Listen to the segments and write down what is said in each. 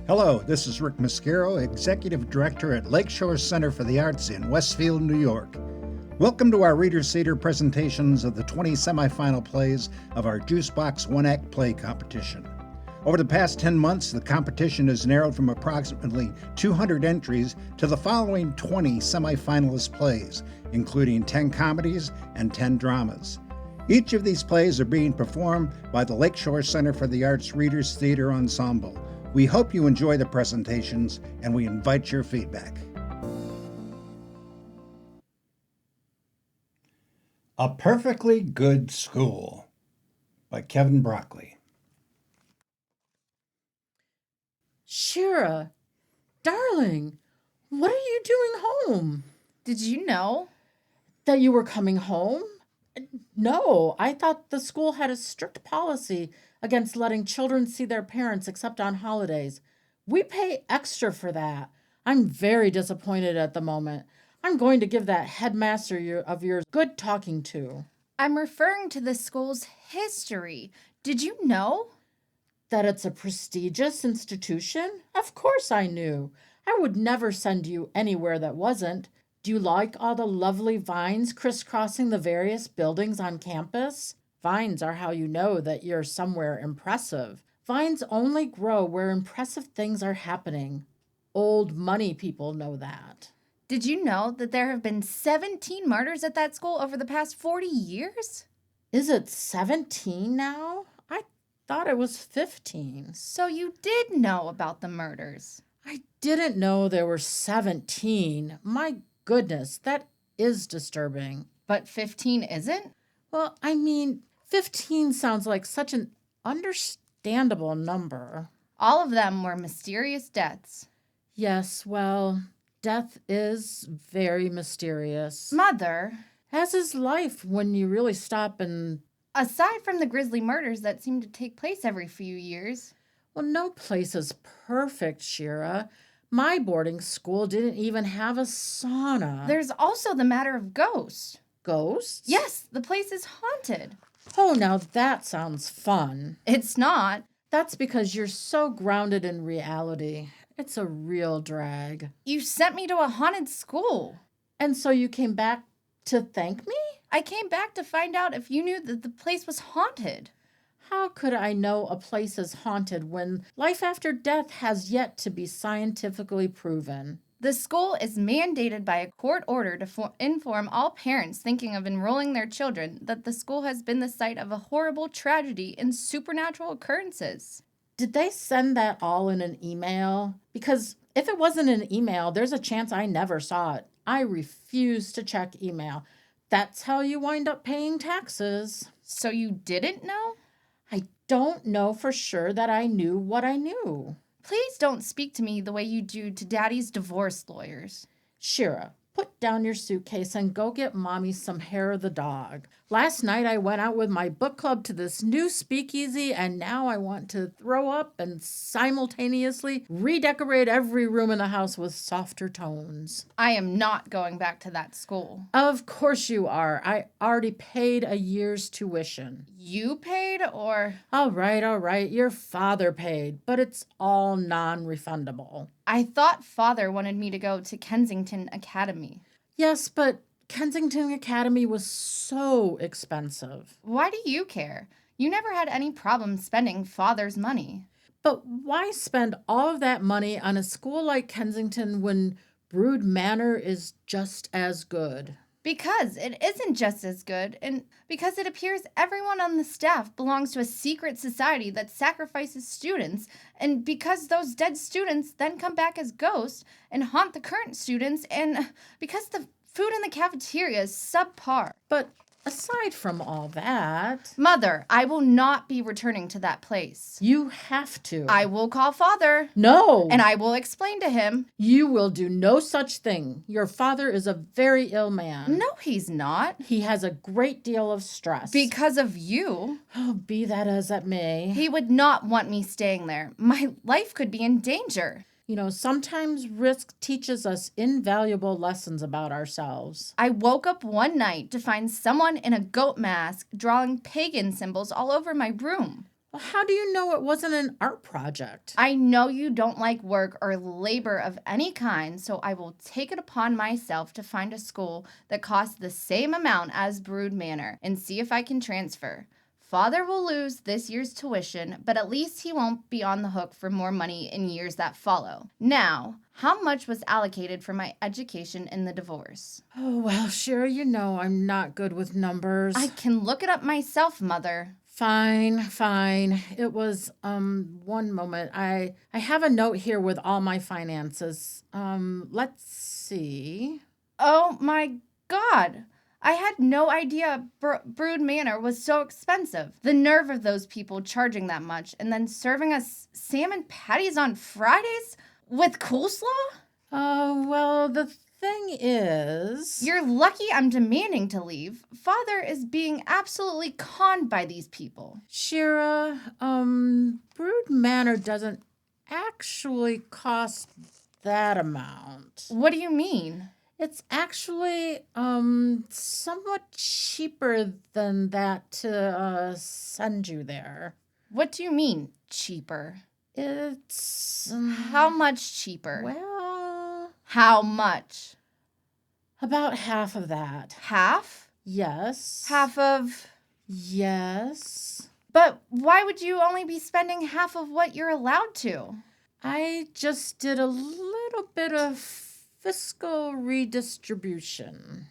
Hello, this is Rick Mascaro, Executive Director at Lakeshore Center for the Arts in Westfield, New York. Welcome to our Reader's Theater presentations of the 20 semifinal plays of our Juicebox One-Act Play Competition. Over the past 10 months, the competition has narrowed from approximately 200 entries to the following 20 semifinalist plays, including 10 comedies and 10 dramas. Each of these plays are being performed by the Lakeshore Center for the Arts Reader's Theater Ensemble. We hope you enjoy the presentations, and we invite your feedback. A Perfectly Good School by Kevin Broccoli. Shira, darling, what are you doing home? Did you know? That you were coming home? No, I thought the school had a strict policy against letting children see their parents except on holidays. We pay extra for that. I'm very disappointed at the moment. I'm going to give that headmaster of yours good talking to. I'm referring to the school's history. Did you know? That it's a prestigious institution? Of course I knew. I would never send you anywhere that wasn't. Do you like all the lovely vines crisscrossing the various buildings on campus? Vines are how you know that you're somewhere impressive. Vines only grow where impressive things are happening. Old money people know that. Did you know that there have been 17 murders at that school over the past 40 years? Is it 17 now? I thought it was 15. So you did know about the murders. I didn't know there were 17. My goodness, that is disturbing. But 15 isn't? Well, 15 sounds like such an understandable number. All of them were mysterious deaths. Yes, well, death is very mysterious. Mother, As is life when you really stop and... aside from the grisly murders that seem to take place every few years. Well, no place is perfect, Shira. My boarding school didn't even have a sauna. There's also the matter of ghosts. Ghosts? Yes, the place is haunted. Oh, now that sounds fun. It's not. That's because you're so grounded in reality. It's a real drag. You sent me to a haunted school. And so you came back to thank me? I came back to find out if you knew that the place was haunted. How could I know a place is haunted when life after death has yet to be scientifically proven? The school is mandated by a court order to inform all parents thinking of enrolling their children that the school has been the site of a horrible tragedy and supernatural occurrences. Did they send that all in an email? Because if it wasn't an email, there's a chance I never saw it. I refuse to check email. That's how you wind up paying taxes. So you didn't know? I don't know for sure that I knew what I knew. Please don't speak to me the way you do to Daddy's divorce lawyers. Shira, put down your suitcase and go get Mommy some hair of the dog. Last night I went out with my book club to this new speakeasy, and now I want to throw up and simultaneously redecorate every room in the house with softer tones. I am not going back to that school. Of course you are. I already paid a year's tuition. You paid or? All right. Your father paid, but it's all non-refundable. I thought Father wanted me to go to Kensington Academy. Yes, but Kensington Academy was so expensive. Why do you care? You never had any problem spending Father's money. But why spend all of that money on a school like Kensington when Brood Manor is just as good? Because it isn't just as good, and because it appears everyone on the staff belongs to a secret society that sacrifices students, and because those dead students then come back as ghosts and haunt the current students, and because the food in the cafeteria is subpar. But aside from all that... Mother, I will not be returning to that place. You have to. I will call Father. No! And I will explain to him. You will do no such thing. Your father is a very ill man. No, he's not. He has a great deal of stress. Because of you. Oh, be that as it may. He would not want me staying there. My life could be in danger. You know, sometimes risk teaches us invaluable lessons about ourselves. I woke up one night to find someone in a goat mask drawing pagan symbols all over my room. Well, how do you know it wasn't an art project? I know you don't like work or labor of any kind, so I will take it upon myself to find a school that costs the same amount as Brood Manor and see if I can transfer. Father will lose this year's tuition, but at least he won't be on the hook for more money in years that follow. Now, how much was allocated for my education in the divorce? Oh, well, Shira, you know I'm not good with numbers. I can look it up myself, Mother. Fine. It was, one moment. I have a note here with all my finances. Let's see. Oh my God. I had no idea Brood Manor was so expensive. The nerve of those people charging that much and then serving us salmon patties on Fridays with coleslaw? Well, the thing is... You're lucky I'm demanding to leave. Father is being absolutely conned by these people. Shira, Brood Manor doesn't actually cost that amount. What do you mean? It's actually, somewhat cheaper than that to, send you there. What do you mean, cheaper? It's... How much cheaper? Well, How much? about half of that. Half? Yes. Half of... Yes. But why would you only be spending half of what you're allowed to? I just did a little bit of fiscal redistribution.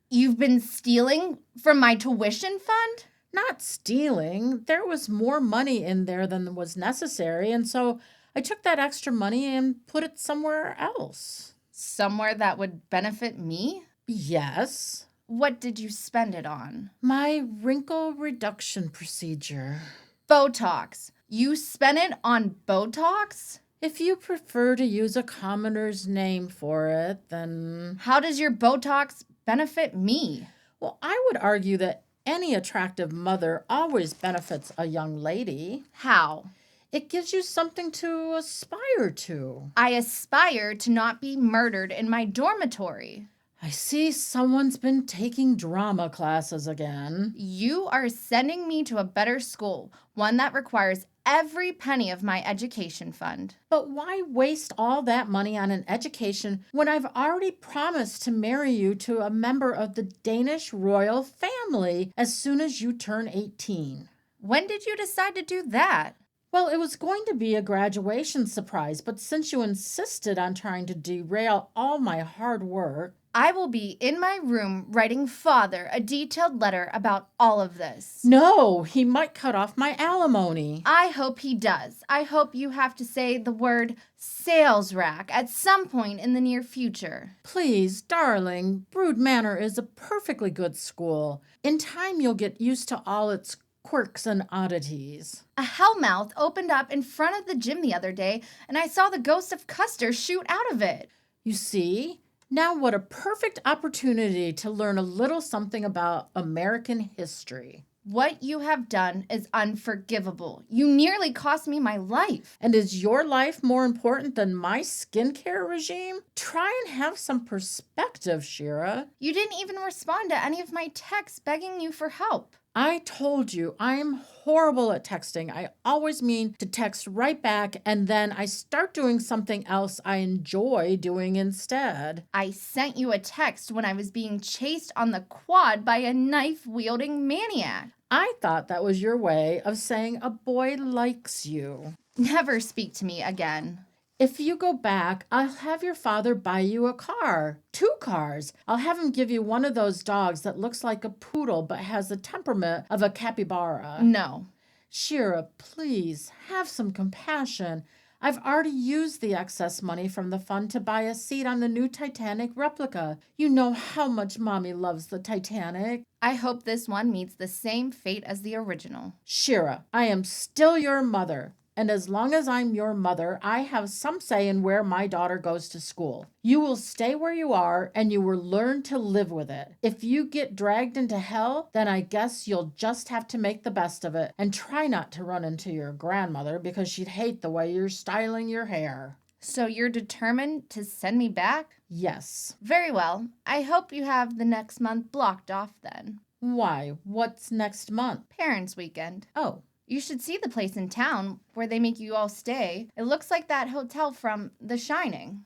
You've been stealing from my tuition fund? Not stealing. There was more money in there than was necessary, and so I took that extra money and put it somewhere else. Somewhere that would benefit me? Yes. What did you spend it on? My wrinkle reduction procedure. Botox. You spent it on Botox? If you prefer to use a commoner's name for it, then... How does your Botox benefit me? Well, I would argue that any attractive mother always benefits a young lady. How? It gives you something to aspire to. I aspire to not be murdered in my dormitory. I see someone's been taking drama classes again. You are sending me to a better school, one that requires every penny of my education fund. But why waste all that money on an education when I've already promised to marry you to a member of the Danish royal family as soon as you turn 18? When did you decide to do that? Well, it was going to be a graduation surprise, but since you insisted on trying to derail all my hard work... I will be in my room writing Father a detailed letter about all of this. No, he might cut off my alimony. I hope he does. I hope you have to say the word sales rack at some point in the near future. Please, darling, Brood Manor is a perfectly good school. In time, you'll get used to all its quirks and oddities. A hellmouth opened up in front of the gym the other day, and I saw the ghost of Custer shoot out of it. You see? Now what a perfect opportunity to learn a little something about American history. What you have done is unforgivable. You nearly cost me my life. And is your life more important than my skincare regime? Try and have some perspective, Shira. You didn't even respond to any of my texts begging you for help. I told you, I'm horrible at texting. I always mean to text right back, and then I start doing something else I enjoy doing instead. I sent you a text when I was being chased on the quad by a knife-wielding maniac. I thought that was your way of saying a boy likes you. Never speak to me again. If you go back, I'll have your father buy you a car. 2 cars. I'll have him give you one of those dogs that looks like a poodle but has the temperament of a capybara. No. Shira, please, have some compassion. I've already used the excess money from the fund to buy a seat on the new Titanic replica. You know how much Mommy loves the Titanic. I hope this one meets the same fate as the original. Shira, I am still your mother. And as long as I'm your mother, I have some say in where my daughter goes to school. You will stay where you are, and you will learn to live with it. If you get dragged into hell, then I guess you'll just have to make the best of it and try not to run into your grandmother because she'd hate the way you're styling your hair. So you're determined to send me back? Yes. Very well. I hope you have the next month blocked off then. Why? What's next month? Parents' weekend. Oh, You should see the place in town where they make you all stay. It looks like that hotel from The Shining.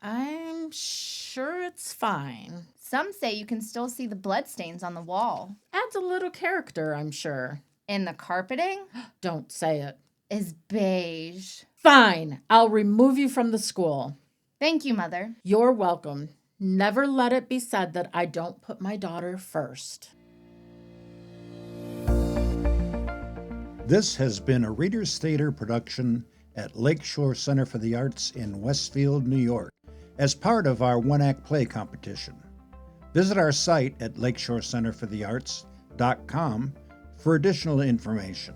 I'm sure it's fine. Some say you can still see the bloodstains on the wall. Adds a little character, I'm sure. And the carpeting Don't say it. is beige. Fine, I'll remove you from the school. Thank you, Mother. You're welcome. Never let it be said that I don't put my daughter first. This has been a Reader's Theater production at Lakeshore Center for the Arts in Westfield, New York, as part of our one-act play competition. Visit our site at lakeshorecenterforthearts.com for additional information.